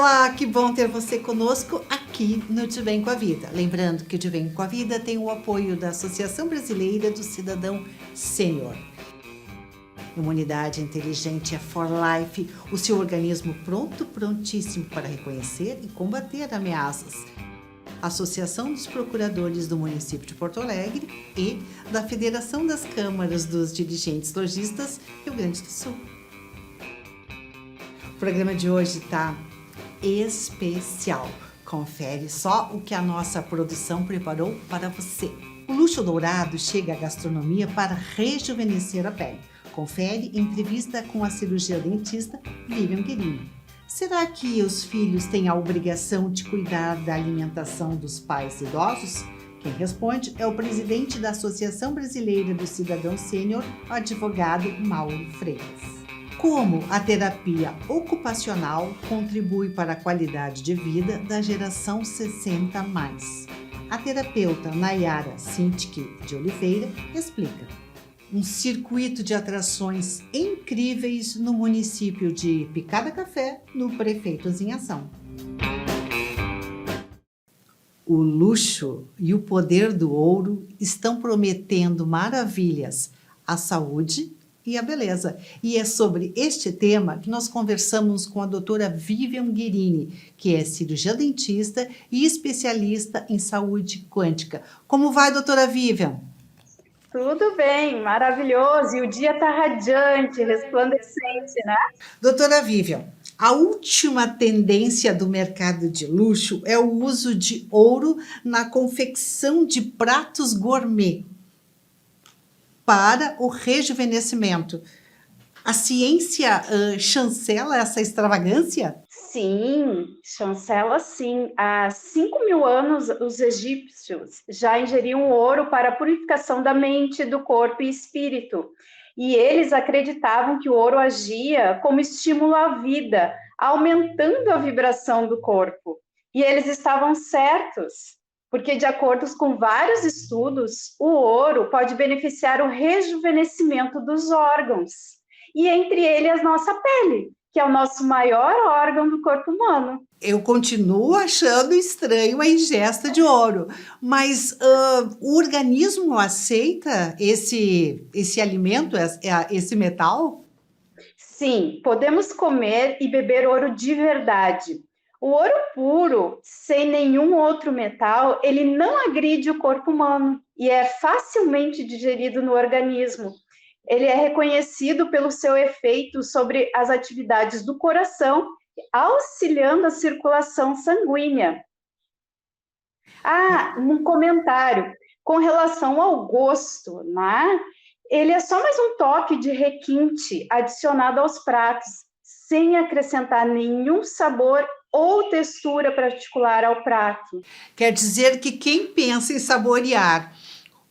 Olá, que bom ter você conosco aqui no De Bem com a Vida. Lembrando que o De Bem com a Vida tem o apoio da Associação Brasileira do Cidadão Sênior. Imunidade inteligente é For Life, o seu organismo prontíssimo para reconhecer e combater ameaças. Associação dos Procuradores do Município de Porto Alegre e da Federação das Câmaras dos Dirigentes Lojistas Rio Grande do Sul. O programa de hoje está especial. Confere só o que a nossa produção preparou para você. O luxo dourado chega à gastronomia para rejuvenescer a pele. Confere entrevista com a cirurgiã dentista Vivian Guerini. Será que os filhos têm a obrigação de cuidar da alimentação dos pais idosos? Quem responde é o presidente da Associação Brasileira do Cidadão Sênior, o advogado Mauro Freitas. Como a terapia ocupacional contribui para a qualidade de vida da geração 60+. A terapeuta Nayara Sintik de Oliveira explica. Um circuito de atrações incríveis no município de Picada Café, no Prefeitos em Ação. O luxo e o poder do ouro estão prometendo maravilhas à saúde e a beleza. E é sobre este tema que nós conversamos com a doutora Vivian Guerini, que é cirurgiã dentista e especialista em saúde quântica. Como vai, doutora Vivian? Tudo bem, maravilhoso. E o dia está radiante, resplandecente, né? Doutora Vivian, a última tendência do mercado de luxo é o uso de ouro na confecção de pratos gourmet para o rejuvenescimento. A ciência chancela essa extravagância? Sim, chancela sim. Há 5.000 anos, os egípcios já ingeriam ouro para a purificação da mente, do corpo e espírito. E eles acreditavam que o ouro agia como estímulo à vida, aumentando a vibração do corpo. E eles estavam certos, porque, de acordo com vários estudos, o ouro pode beneficiar o rejuvenescimento dos órgãos, e entre eles a nossa pele, que é o nosso maior órgão do corpo humano. Eu continuo achando estranho a ingesta de ouro, mas o organismo aceita esse alimento, esse metal? Sim, podemos comer e beber ouro de verdade. O ouro puro, sem nenhum outro metal, ele não agride o corpo humano e é facilmente digerido no organismo. Ele é reconhecido pelo seu efeito sobre as atividades do coração, auxiliando a circulação sanguínea. Um comentário com relação ao gosto, né? Ele é só mais um toque de requinte adicionado aos pratos, sem acrescentar nenhum sabor ou textura particular ao prato. Quer dizer que quem pensa em saborear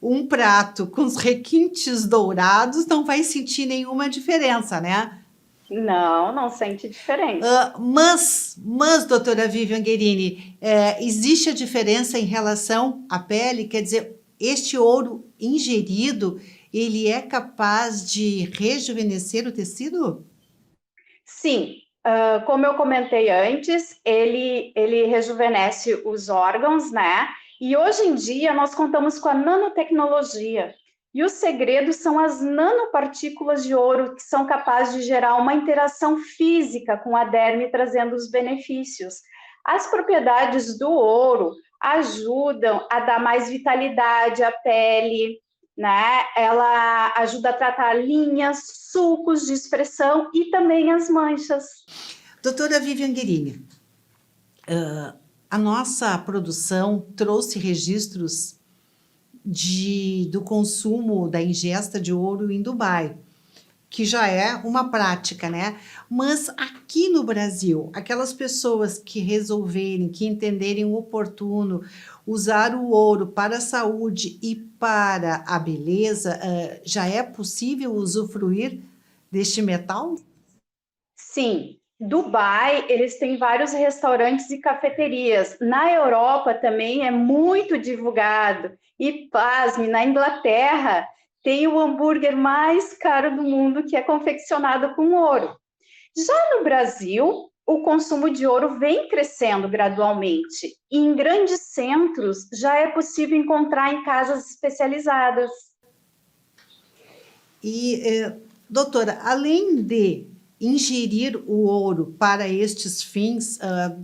um prato com os requintes dourados não vai sentir nenhuma diferença, né? Não sente diferença. Mas, doutora Vivian Guerini, existe a diferença em relação à pele? Quer dizer, este ouro ingerido, ele é capaz de rejuvenescer o tecido? Sim, como eu comentei antes, ele rejuvenesce os órgãos, né? E hoje em dia nós contamos com a nanotecnologia. E o segredo são as nanopartículas de ouro, que são capazes de gerar uma interação física com a derme, trazendo os benefícios. As propriedades do ouro ajudam a dar mais vitalidade à pele, né? Ela ajuda a tratar linhas, sulcos de expressão e também as manchas. Doutora Vivian Guerini, a nossa produção trouxe registros do consumo da ingesta de ouro em Dubai, que já é uma prática, né? Mas aqui no Brasil, aquelas pessoas que resolverem, que entenderem o oportuno, usar o ouro para a saúde e para a beleza, já é possível usufruir deste metal? Sim, Dubai, eles têm vários restaurantes e cafeterias. Na Europa também é muito divulgado. E pasme, na Inglaterra tem o hambúrguer mais caro do mundo, que é confeccionado com ouro. Já no Brasil, o consumo de ouro vem crescendo gradualmente. E em grandes centros já é possível encontrar em casas especializadas. Doutora, além de ingerir o ouro para estes fins,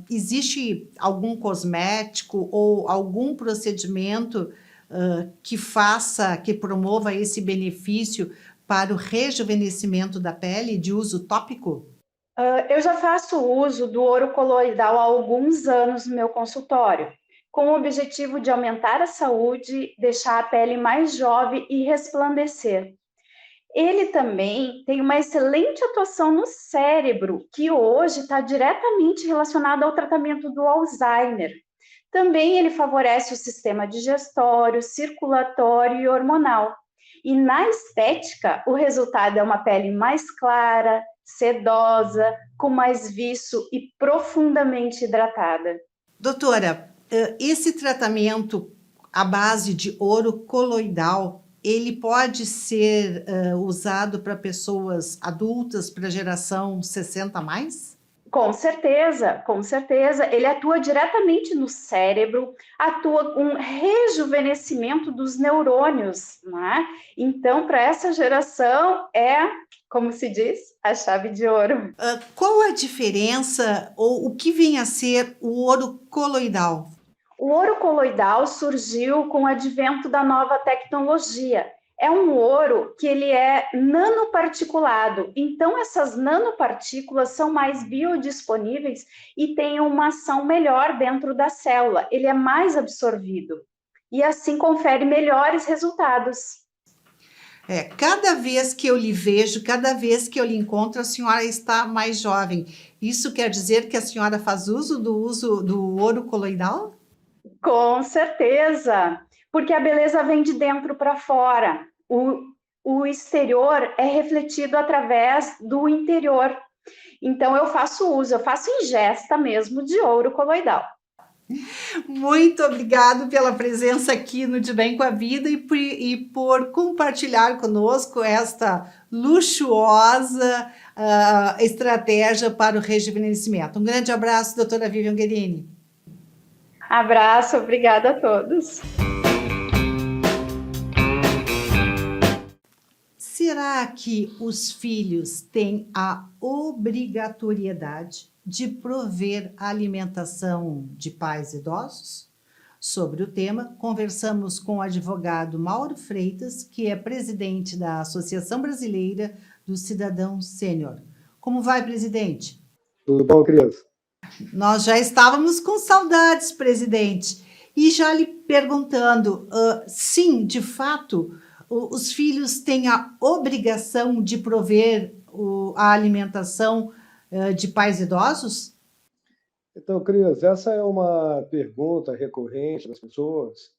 existe algum cosmético ou algum procedimento que promova esse benefício para o rejuvenescimento da pele de uso tópico? Eu já faço uso do ouro coloidal há alguns anos no meu consultório, com o objetivo de aumentar a saúde, deixar a pele mais jovem e resplandecer. Ele também tem uma excelente atuação no cérebro, que hoje está diretamente relacionado ao tratamento do Alzheimer. Também ele favorece o sistema digestório, circulatório e hormonal. E na estética, o resultado é uma pele mais clara, sedosa, com mais viço e profundamente hidratada. Doutora, esse tratamento à base de ouro coloidal, ele pode ser usado para pessoas adultas, para a geração 60 a mais? Com certeza, com certeza. Ele atua diretamente no cérebro, atua com rejuvenescimento dos neurônios, né? Então, para essa geração, como se diz, a chave de ouro. Qual a diferença ou o que vem a ser o ouro coloidal? O ouro coloidal surgiu com o advento da nova tecnologia. É um ouro que ele é nanoparticulado, então essas nanopartículas são mais biodisponíveis e têm uma ação melhor dentro da célula, ele é mais absorvido e assim confere melhores resultados. Cada vez que eu lhe vejo, cada vez que eu lhe encontro, a senhora está mais jovem. Isso quer dizer que a senhora faz uso do ouro coloidal? Com certeza, porque a beleza vem de dentro para fora. O exterior é refletido através do interior. Então, eu faço ingesta mesmo de ouro coloidal. Muito obrigado pela presença aqui no De Bem com a Vida e por compartilhar conosco esta luxuosa estratégia para o rejuvenescimento. Um grande abraço, doutora Vivian Guerini. Abraço, obrigada a todos. Será que os filhos têm a obrigatoriedade de prover a alimentação de pais idosos? Sobre o tema, conversamos com o advogado Mauro Freitas, que é presidente da Associação Brasileira do Cidadão Sênior. Como vai, presidente? Tudo bom, criança? Nós já estávamos com saudades, presidente. E já lhe perguntando, sim, de fato, os filhos têm a obrigação de prover a alimentação de pais idosos? Então, criança, essa é uma pergunta recorrente das pessoas,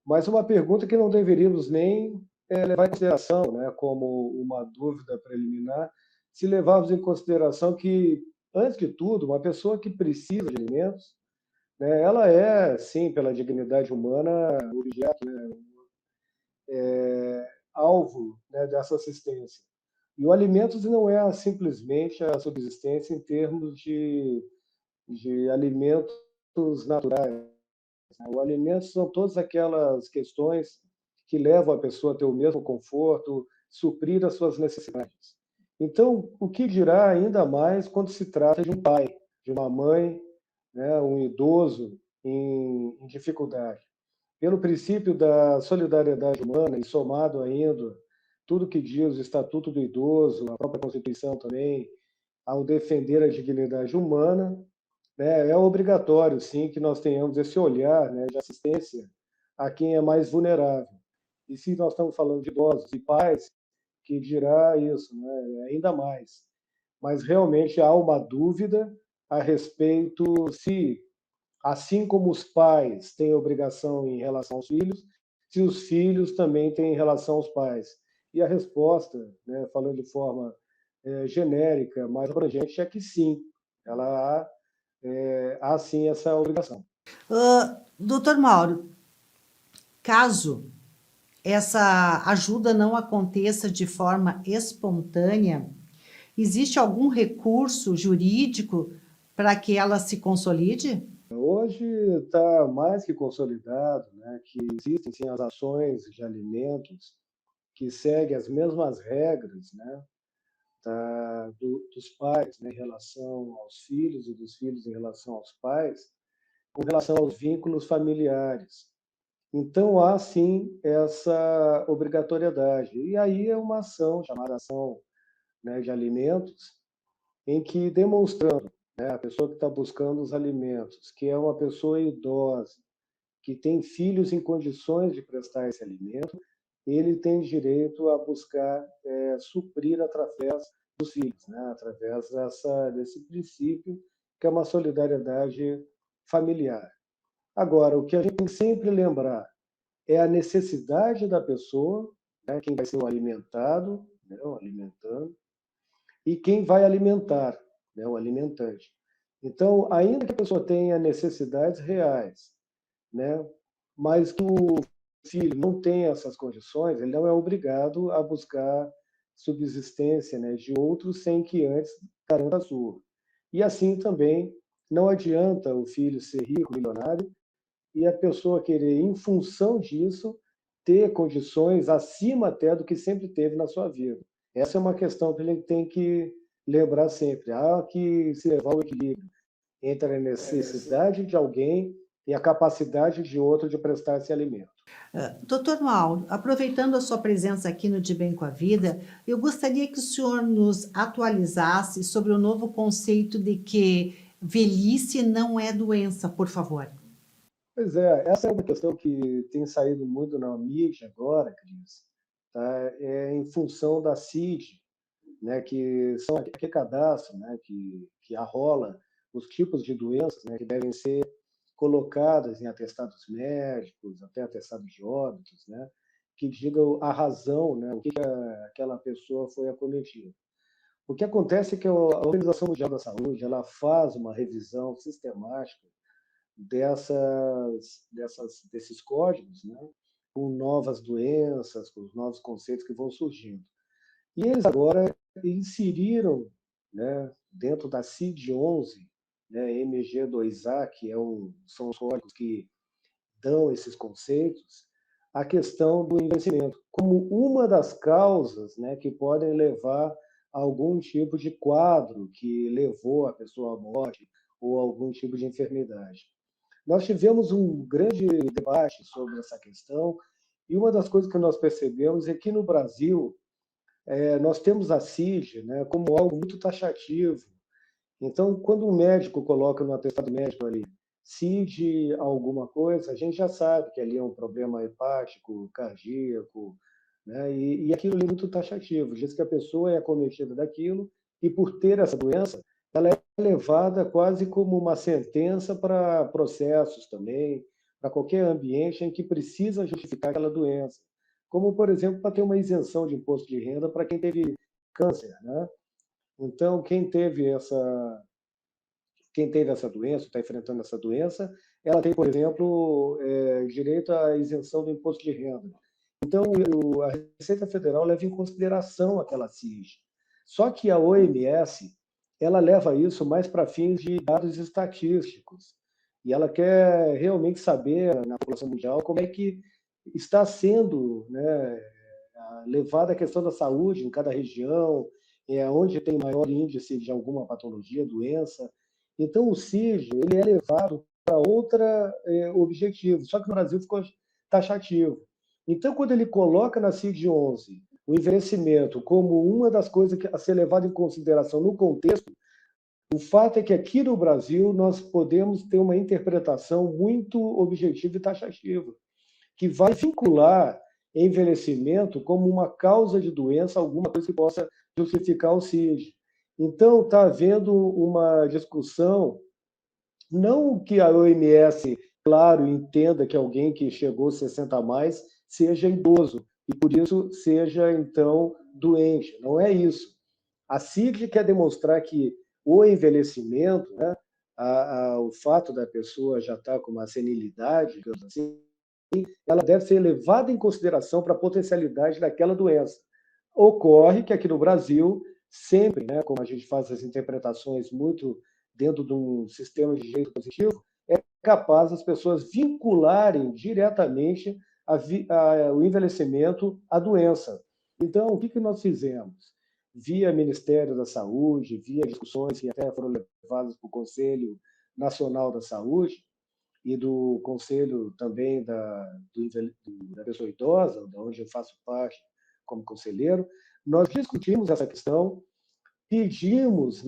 mas uma pergunta que não deveríamos nem levar em consideração, né, como uma dúvida preliminar, se levarmos em consideração que, antes de tudo, uma pessoa que precisa de alimentos, né, ela é, sim, pela dignidade humana, objeto, né, alvo, né, dessa assistência. E o alimentos não é simplesmente a subsistência em termos de alimentos naturais. O alimento são todas aquelas questões que levam a pessoa a ter o mesmo conforto, suprir as suas necessidades. Então, o que dirá ainda mais quando se trata de um pai, de uma mãe, né, um idoso em dificuldade? Pelo princípio da solidariedade humana e somado ainda tudo que diz o Estatuto do Idoso, a própria Constituição também, ao defender a dignidade humana, né, é obrigatório, sim, que nós tenhamos esse olhar, né, de assistência a quem é mais vulnerável. E se nós estamos falando de idosos e pais, que dirá isso, né, ainda mais. Mas realmente há uma dúvida a respeito se, assim como os pais têm obrigação em relação aos filhos, se os filhos também têm em relação aos pais. E a resposta, né, falando de forma genérica, mais abrangente, é que sim, ela há sim essa obrigação. Doutor Mauro, caso essa ajuda não aconteça de forma espontânea, existe algum recurso jurídico para que ela se consolide? Hoje está mais que consolidado, né, que existem sim as ações de alimentos que seguem as mesmas regras, né, dos pais, né, em relação aos filhos e dos filhos em relação aos pais, com relação aos vínculos familiares. Então, há sim essa obrigatoriedade. E aí é uma ação chamada ação, né, de alimentos, em que demonstrando, né, a pessoa que está buscando os alimentos, que é uma pessoa idosa, que tem filhos em condições de prestar esse alimento, ele tem direito a buscar suprir através dos filhos, né, através desse princípio que é uma solidariedade familiar. Agora, o que a gente tem que sempre lembrar é a necessidade da pessoa, né, quem vai ser o alimentado, né, o alimentando, e quem vai alimentar, né, o alimentante. Então, ainda que a pessoa tenha necessidades reais, né, mas que o filho não tenha essas condições, ele não é obrigado a buscar subsistência, né, de outros sem que antes garanta a sua. E assim também não adianta o filho ser rico, milionário, e a pessoa querer, em função disso, ter condições acima até do que sempre teve na sua vida. Essa é uma questão que a gente tem que lembrar sempre. Há que se levar ao equilíbrio entre a necessidade de alguém e a capacidade de outro de prestar esse alimento. Doutor Mauro, aproveitando a sua presença aqui no De Bem com a Vida, eu gostaria que o senhor nos atualizasse sobre o novo conceito de que velhice não é doença, por favor. Pois é, essa é uma questão que tem saído muito na mídia agora, Cris, tá? É em função da CID, né, que são aquele cadastro, né, que arrola os tipos de doenças, né, que devem ser colocadas em atestados médicos, até atestados de óbitos, né, que digam a razão, né, o que aquela pessoa foi acometida. O que acontece é que a Organização Mundial da Saúde ela faz uma revisão sistemática desses códigos, né, com novas doenças, com os novos conceitos que vão surgindo. E eles agora inseriram, né, dentro da CID-11, né, MG2A, que são os códigos que dão esses conceitos, a questão do envelhecimento, como uma das causas, né, que podem levar a algum tipo de quadro que levou a pessoa à morte ou algum tipo de enfermidade. Nós tivemos um grande debate sobre essa questão e uma das coisas que nós percebemos é que no Brasil nós temos a CID, né, como algo muito taxativo. Então, quando um médico coloca no atestado médico ali CID alguma coisa, a gente já sabe que ali é um problema hepático, cardíaco, né, e aquilo ali é muito taxativo. Diz que a pessoa é acometida daquilo e, por ter essa doença, ela é levada quase como uma sentença para processos também, para qualquer ambiente em que precisa justificar aquela doença. Como, por exemplo, para ter uma isenção de imposto de renda para quem teve câncer, né? Então, quem teve essa doença, está enfrentando essa doença, ela tem, por exemplo, direito à isenção do imposto de renda. Então, a Receita Federal leva em consideração aquela CIG. Só que a OMS, ela leva isso mais para fins de dados estatísticos. E ela quer realmente saber, na população mundial, como é que está sendo, né, levada a questão da saúde em cada região, onde tem maior índice de alguma patologia, doença. Então, o CIG ele é levado para outro objetivo, só que no Brasil ficou taxativo. Então, quando ele coloca na CID-11 o envelhecimento como uma das coisas a ser levada em consideração no contexto, o fato é que aqui no Brasil nós podemos ter uma interpretação muito objetiva e taxativa, que vai vincular envelhecimento como uma causa de doença, alguma coisa que possa justificar o CID. Então, está havendo uma discussão, não que a OMS, claro, entenda que alguém que chegou aos 60 a mais seja idoso, e por isso seja, então, doente. Não é isso. A CID quer demonstrar que o envelhecimento, né, o fato da pessoa já estar com uma senilidade, digamos assim, ela deve ser levada em consideração para a potencialidade daquela doença. Ocorre que aqui no Brasil, sempre, né, como a gente faz as interpretações muito dentro de um sistema de jeito positivo, é capaz das pessoas vincularem diretamente o envelhecimento à doença. Então, o que nós fizemos? Via Ministério da Saúde, via discussões que até foram levadas para o Conselho Nacional da Saúde e do Conselho também da Pessoa Idosa, de onde eu faço parte como conselheiro, nós discutimos essa questão, pedimos,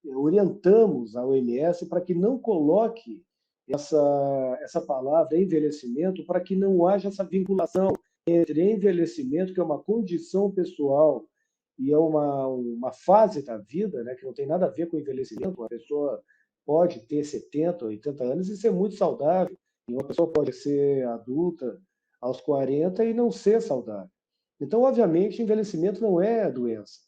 orientamos a OMS para que não coloque essa palavra envelhecimento, para que não haja essa vinculação entre envelhecimento, que é uma condição pessoal e é uma fase da vida, né, que não tem nada a ver com envelhecimento. Uma pessoa pode ter 70, 80 anos e ser muito saudável, e uma pessoa pode ser adulta aos 40 e não ser saudável. Então, obviamente, envelhecimento não é doença.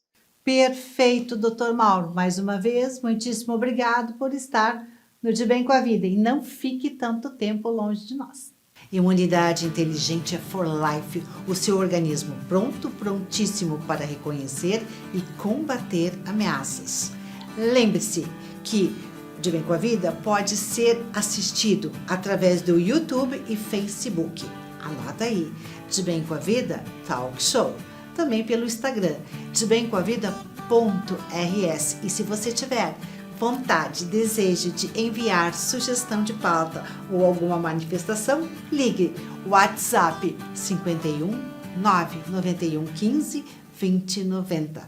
Perfeito, doutor Mauro. Mais uma vez, muitíssimo obrigado por estar no De Bem com a Vida e não fique tanto tempo longe de nós. Imunidade inteligente é for life, o seu organismo prontíssimo para reconhecer e combater ameaças. Lembre-se que De Bem com a Vida pode ser assistido através do YouTube e Facebook. Anota aí, De Bem com a Vida Talk Show. Também pelo Instagram, debemcoavida.rs. E se você tiver vontade, desejo de enviar sugestão de pauta ou alguma manifestação, ligue WhatsApp 51 991 15 2090.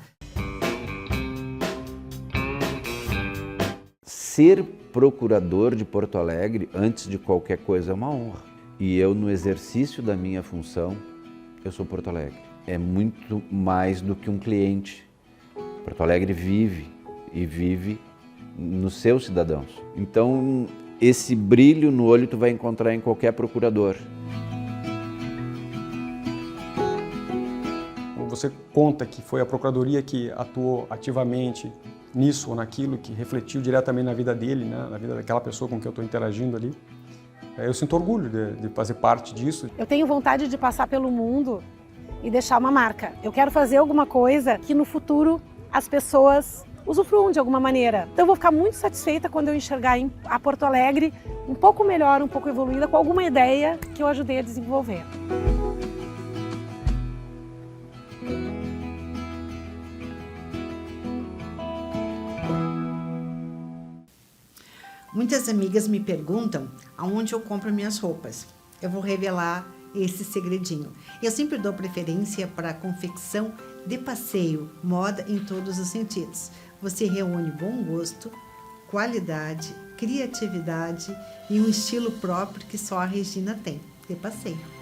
Ser procurador de Porto Alegre, antes de qualquer coisa, é uma honra. E eu, no exercício da minha função, eu sou Porto Alegre. É muito mais do que um cliente. Porto Alegre vive e vive nos seus cidadãos. Então, esse brilho no olho tu vai encontrar em qualquer procurador. Você conta que foi a Procuradoria que atuou ativamente nisso ou naquilo, que refletiu diretamente na vida dele, né? Na vida daquela pessoa com quem eu estou interagindo ali. Eu sinto orgulho de fazer parte disso. Eu tenho vontade de passar pelo mundo e deixar uma marca. Eu quero fazer alguma coisa que no futuro as pessoas usufruam de alguma maneira. Então eu vou ficar muito satisfeita quando eu enxergar a Porto Alegre um pouco melhor, um pouco evoluída, com alguma ideia que eu ajudei a desenvolver. Muitas amigas me perguntam aonde eu compro minhas roupas. Eu vou revelar esse segredinho. Eu sempre dou preferência para a confecção de passeio, moda em todos os sentidos. Você reúne bom gosto, qualidade, criatividade e um estilo próprio que só a Regina tem, de passeio.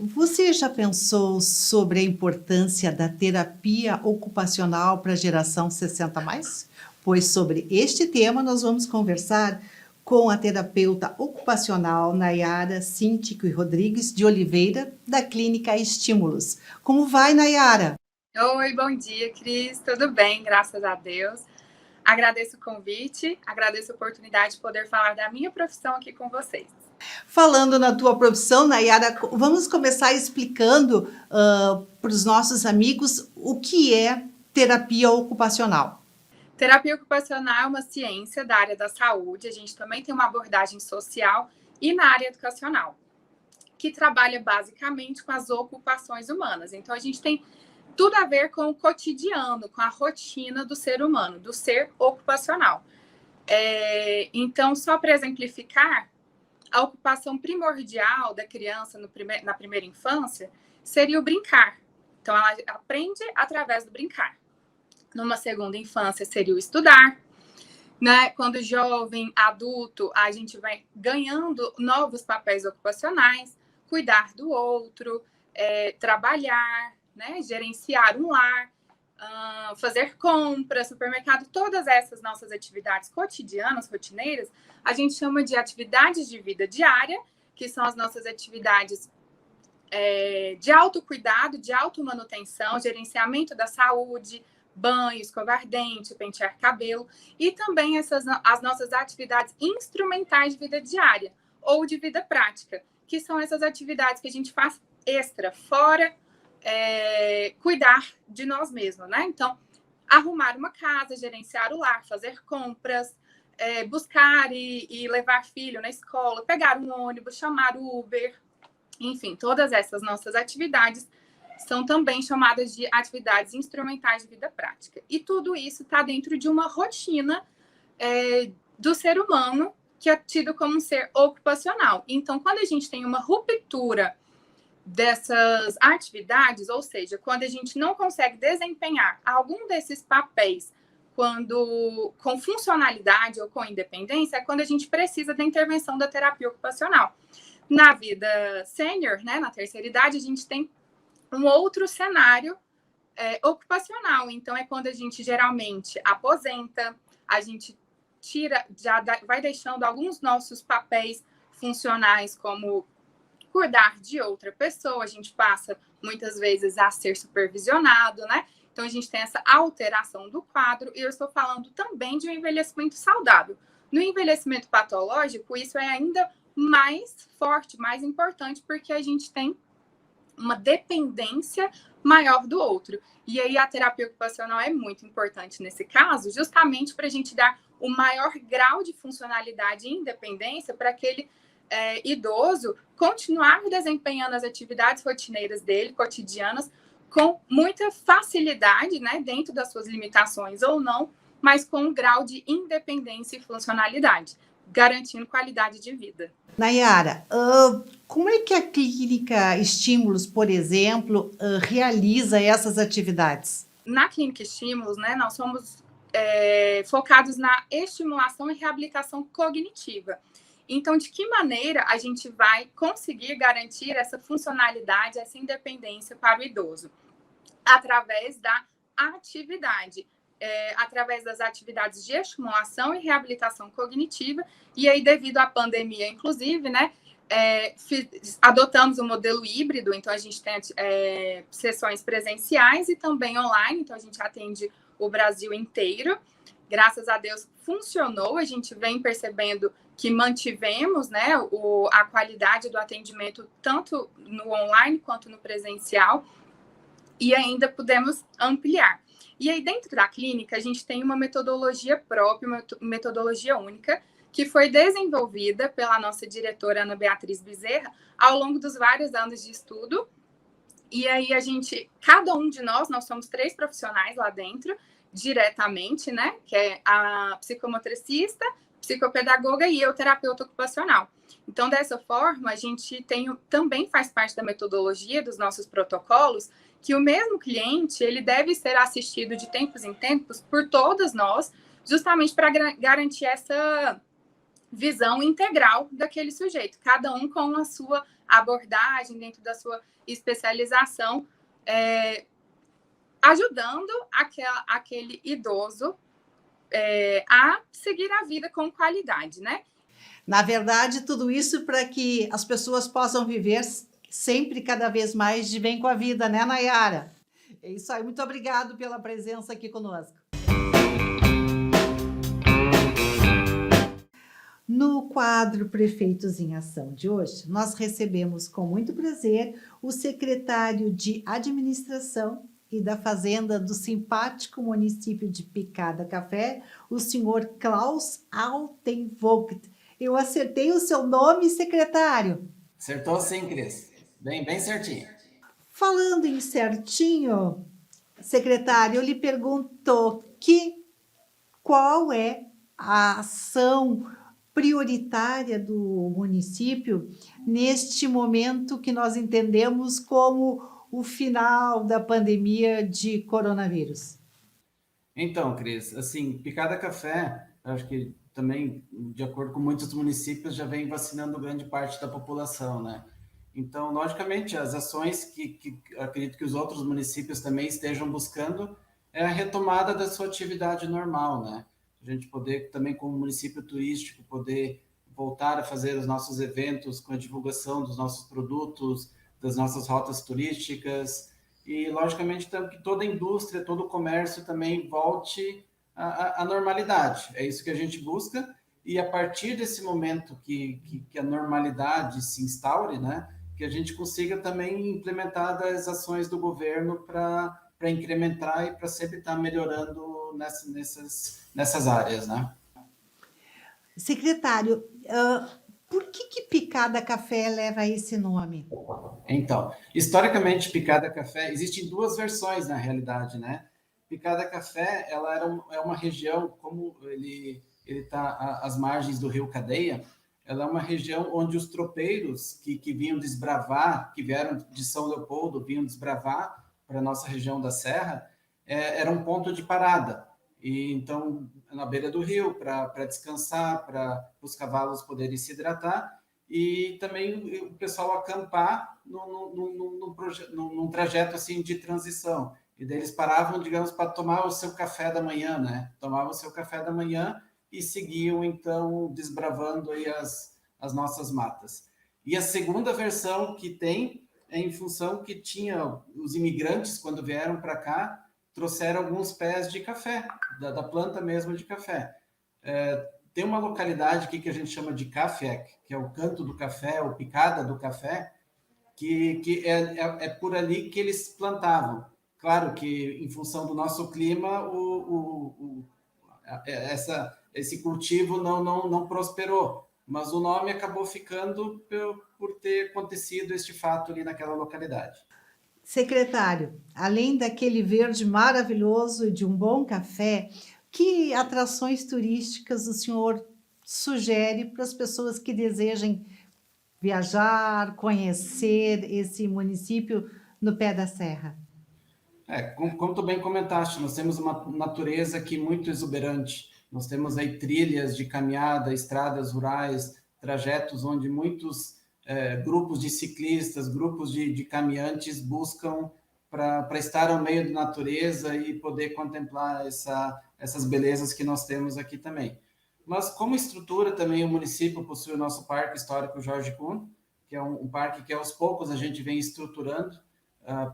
Você já pensou sobre a importância da terapia ocupacional para a geração 60+? Pois sobre este tema nós vamos conversar com a terapeuta ocupacional Nayara Cíntico e Rodrigues de Oliveira, da Clínica Estímulos. Como vai, Nayara? Oi, bom dia, Cris. Tudo bem, graças a Deus. Agradeço o convite, agradeço a oportunidade de poder falar da minha profissão aqui com vocês. Falando na tua profissão, Nayara, vamos começar explicando para os nossos amigos o que é terapia ocupacional. Terapia ocupacional é uma ciência da área da saúde. A gente também tem uma abordagem social e na área educacional, que trabalha basicamente com as ocupações humanas. Então, a gente tem tudo a ver com o cotidiano, com a rotina do ser humano, do ser ocupacional. Então, só para exemplificar, a ocupação primordial da criança na primeira infância seria o brincar. Então, ela aprende através do brincar. Numa segunda infância seria o estudar. Né? Quando jovem, adulto, a gente vai ganhando novos papéis ocupacionais, cuidar do outro, trabalhar, né? Gerenciar um lar, fazer compras, supermercado, todas essas nossas atividades cotidianas, rotineiras, a gente chama de atividades de vida diária, que são as nossas atividades de autocuidado, de automanutenção, gerenciamento da saúde, banho, escovar dente, pentear cabelo, e também as nossas atividades instrumentais de vida diária, ou de vida prática, que são essas atividades que a gente faz extra, fora cuidar de nós mesmos, né? Então, arrumar uma casa, gerenciar o lar, fazer compras, buscar e levar filho na escola, pegar um ônibus, chamar o Uber, enfim, todas essas nossas atividades são também chamadas de atividades instrumentais de vida prática. E tudo isso está dentro de uma rotina do ser humano, que é tido como um ser ocupacional. Então, quando a gente tem uma ruptura dessas atividades, ou seja, quando a gente não consegue desempenhar algum desses papéis com funcionalidade ou com independência, é quando a gente precisa da intervenção da terapia ocupacional. Na vida sênior, né, na terceira idade, a gente tem um outro cenário ocupacional. Então, é quando a gente geralmente aposenta, a gente vai deixando alguns nossos papéis funcionais, como cuidar de outra pessoa, a gente passa muitas vezes a ser supervisionado, né? Então, a gente tem essa alteração do quadro, e eu estou falando também de um envelhecimento saudável. No envelhecimento patológico, isso é ainda mais forte, mais importante, porque a gente tem uma dependência maior do outro. E aí a terapia ocupacional é muito importante nesse caso, justamente para a gente dar o maior grau de funcionalidade e independência para aquele idoso continuar desempenhando as atividades rotineiras dele, cotidianas, com muita facilidade, né, dentro das suas limitações ou não, mas com um grau de independência e funcionalidade, garantindo qualidade de vida. Nayara, como é que a Clínica Estímulos, por exemplo, realiza essas atividades? Na Clínica Estímulos, né, nós somos focados na estimulação e reabilitação cognitiva. Então, de que maneira a gente vai conseguir garantir essa funcionalidade, essa independência para o idoso? Através da atividade, através das atividades de estimulação e reabilitação cognitiva. E aí, devido à pandemia, inclusive, né, adotamos o modelo híbrido. Então, a gente tem sessões presenciais e também online. Então, a gente atende o Brasil inteiro. Graças a Deus, funcionou. A gente vem percebendo que mantivemos, né, a qualidade do atendimento tanto no online quanto no presencial, e ainda pudemos ampliar. E aí, dentro da clínica, a gente tem uma metodologia própria, uma metodologia única, que foi desenvolvida pela nossa diretora Ana Beatriz Bezerra ao longo dos vários anos de estudo. E aí, cada um de nós somos 3 profissionais lá dentro, diretamente, né, que é a psicomotricista, psicopedagoga e eu, terapeuta ocupacional. Então, dessa forma, a gente também faz parte da metodologia dos nossos protocolos, que o mesmo cliente, ele deve ser assistido de tempos em tempos por todas nós, justamente para garantir essa visão integral daquele sujeito, cada um com a sua abordagem, dentro da sua especialização, ajudando aquele idoso a seguir a vida com qualidade, né? Na verdade, tudo isso para que as pessoas possam viver sempre, cada vez mais, de bem com a vida, né, Nayara? É isso aí, muito obrigado pela presença aqui conosco. No quadro Prefeitos em Ação de hoje, nós recebemos com muito prazer o secretário de Administração e da Fazenda do simpático município de Picada Café, o senhor Klaus Altenvogt. Eu acertei o seu nome, secretário? Acertou sim, Cris. Bem certinho. Falando em certinho, secretário, eu lhe pergunto qual é a ação prioritária do município neste momento que nós entendemos como o final da pandemia de coronavírus. Então, Cris, assim, Picada Café, acho que também, de acordo com muitos municípios, já vem vacinando grande parte da população, né? Então, logicamente, as ações que acredito que os outros municípios também estejam buscando é a retomada da sua atividade normal, né? A gente poder também, como município turístico, poder voltar a fazer os nossos eventos com a divulgação dos nossos produtos, das nossas rotas turísticas e, logicamente, que toda a indústria, todo o comércio também volte à normalidade. É isso que a gente busca e a partir desse momento que a normalidade se instaure, né, que a gente consiga também implementar as ações do governo para incrementar e para sempre estar melhorando nessas áreas, né? Secretário, por que Picada Café leva esse nome? Então, historicamente, Picada Café, existem duas versões na realidade, né? Picada Café, ela é uma região, como ele está às margens do Rio Cadeia, ela é uma região onde os tropeiros que vinham desbravar, que vieram de São Leopoldo, vinham desbravar para a nossa região da Serra, era um ponto de parada. E então, na beira do rio, para descansar, para os cavalos poderem se hidratar, e também o pessoal acampar num trajeto assim de transição. E daí eles paravam, digamos, para tomar o seu café da manhã, né? Tomavam o seu café da manhã e seguiam, então, desbravando aí as nossas matas. E a segunda versão que tem é em função que tinha os imigrantes, quando vieram para cá, trouxeram alguns pés de café, da planta mesmo de café. Tem uma localidade aqui que a gente chama de Café, que é o canto do café, ou picada do café, que é por ali que eles plantavam. Claro que, em função do nosso clima, esse cultivo não prosperou, mas o nome acabou ficando por ter acontecido este fato ali naquela localidade. Secretário, além daquele verde maravilhoso e de um bom café, que atrações turísticas o senhor sugere para as pessoas que desejem viajar, conhecer esse município no pé da serra? Como tu bem comentaste, nós temos uma natureza aqui muito exuberante. Nós temos aí trilhas de caminhada, estradas rurais, trajetos onde muitos grupos de ciclistas, grupos de caminhantes buscam para estar ao meio da natureza e poder contemplar essas belezas que nós temos aqui também. Mas como estrutura também o município possui o nosso Parque Histórico Jorge Kuhn, que é um parque que aos poucos a gente vem estruturando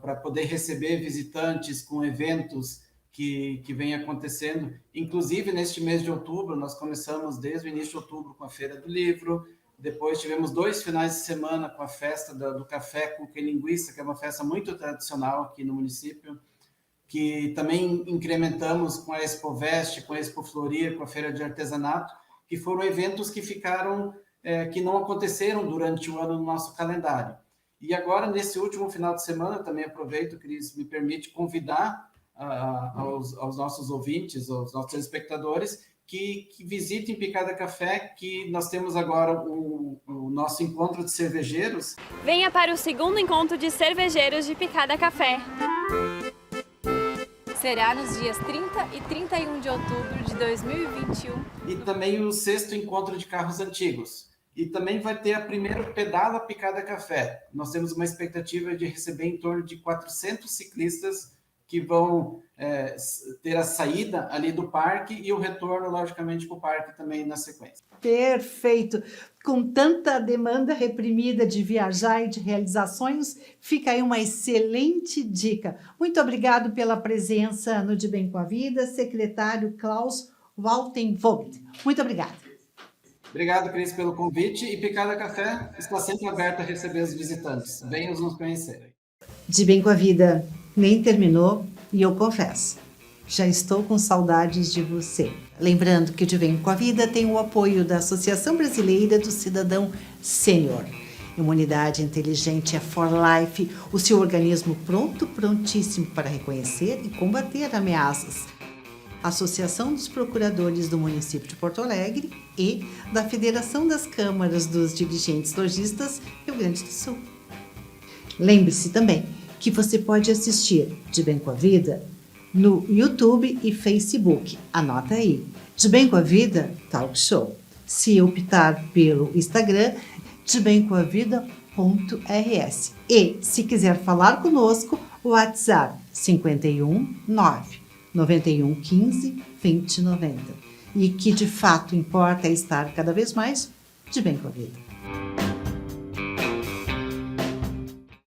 para poder receber visitantes com eventos que vem acontecendo. Inclusive, neste mês de outubro, nós começamos desde o início de outubro com a Feira do Livro, depois tivemos 2 finais de semana com a festa do Café Cuca e Linguiça, que é uma festa muito tradicional aqui no município, que também incrementamos com a Expo Veste, com a Expo Floria, com a Feira de Artesanato, que foram eventos que ficaram, que não aconteceram durante o ano no nosso calendário. E agora, nesse último final de semana, também aproveito, Cris, me permite convidar aos nossos ouvintes, aos nossos espectadores, que visitem Picada Café, que nós temos agora o nosso encontro de cervejeiros. Venha para o segundo encontro de cervejeiros de Picada Café. Será nos dias 30 e 31 de outubro de 2021. E também o 6º encontro de carros antigos. E também vai ter a primeira pedala Picada Café. Nós temos uma expectativa de receber em torno de 400 ciclistas que vão ter a saída ali do parque e o retorno, logicamente, para o parque também na sequência. Perfeito! Com tanta demanda reprimida de viajar e de realizar sonhos, fica aí uma excelente dica. Muito obrigado pela presença no De Bem com a Vida, secretário Klaus Waltenvogt. Muito obrigada. Obrigado, Cris, pelo convite. E Picada Café está sempre aberta a receber os visitantes. Venham nos conhecer. De Bem com a Vida nem terminou e eu confesso, já estou com saudades de você. Lembrando que o De Bem com a Vida tem o apoio da Associação Brasileira do Cidadão Sênior. Imunidade inteligente é For Life, o seu organismo prontíssimo para reconhecer e combater ameaças. Associação dos Procuradores do Município de Porto Alegre e da Federação das Câmaras dos Dirigentes Lojistas Rio Grande do Sul. Lembre-se também que você pode assistir De Bem com a Vida no YouTube e Facebook. Anota aí, De Bem com a Vida Talk Show. Se optar pelo Instagram, debemcomavida.rs. E se quiser falar conosco, o WhatsApp 51 9 91 15 20 90. E que de fato importa é estar cada vez mais de bem com a vida.